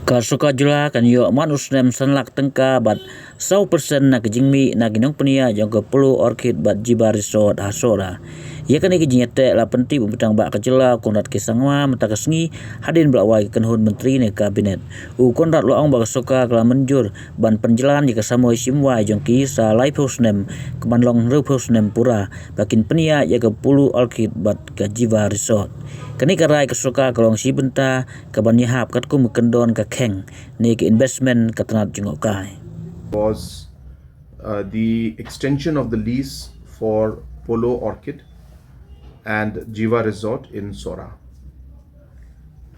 Kasuka jula kan yo manus Snem sanlak tengka bat 100% na Jingmih na ginong penia jong ke pulu Orchid bat Jiva resort hasora. Ya kan iki jinyete la penti butang bak kejela konrat kisangwa mata kesngi hadin belawai kenhun menteri ne kabinet. U konrat loang bak soka kala menjur ban penjelan jika samoi simwa jong ki sa live Snem kemanlong rup Snem pura bakin penia ya ke pulu Orchid bat ke Jiva resort. Kani karai kesuka kalong si benta kabanya hap kat ku mekendon ka keng ni ke investment katanat jungokai. Was the extension of the lease for Polo Orchid and Jiva Resort in Sora.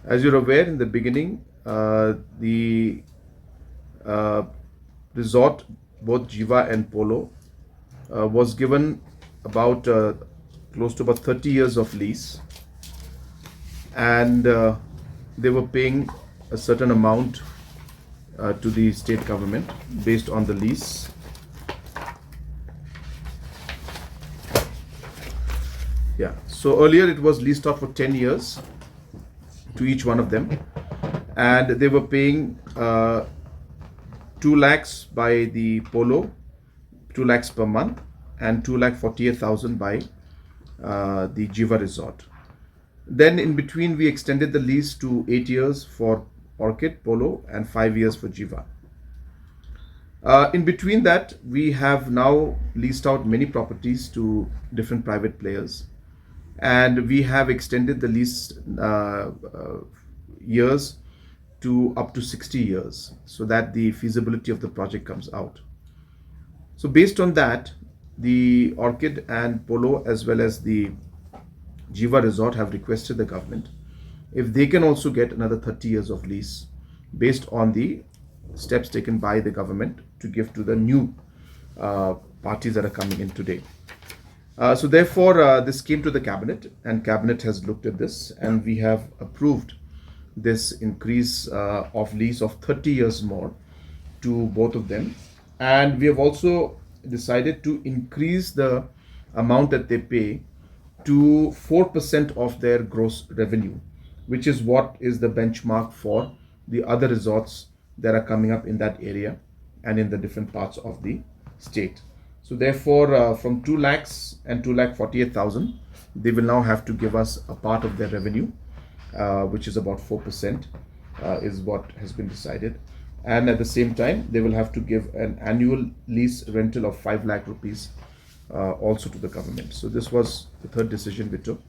As you're aware, in the beginning, the resort, both Jiva and Polo, was given about close to about 30 years of lease, and they were paying a certain amount to the state government based on the lease. Yeah, so earlier it was leased out for 10 years to each one of them, and they were paying 2 lakhs by the Polo, 2 lakhs per month, and 2,48,000 by the Jiva Resort. Then in between we extended the lease to 8 years for Orchid, Polo, and 5 years for Jiva. In between that, we have now leased out many properties to different private players, and we have extended the lease years to up to 60 years so that the feasibility of the project comes out. So based on that, the Orchid and Polo as well as the Jiva Resort have requested the government if they can also get another 30 years of lease based on the steps taken by the government to give to the new parties that are coming in today. So therefore, this came to the cabinet, and cabinet has looked at this, and we have approved this increase of lease of 30 years more to both of them. And we have also decided to increase the amount that they pay to 4% of their gross revenue, which is what is the benchmark for the other resorts that are coming up in that area and in the different parts of the state. So therefore, from 2 lakhs and 2,48,000, they will now have to give us a part of their revenue, which is about 4%, is what has been decided. And at the same time, they will have to give an annual lease rental of 5 lakh rupees also to the government. So this was the third decision we took.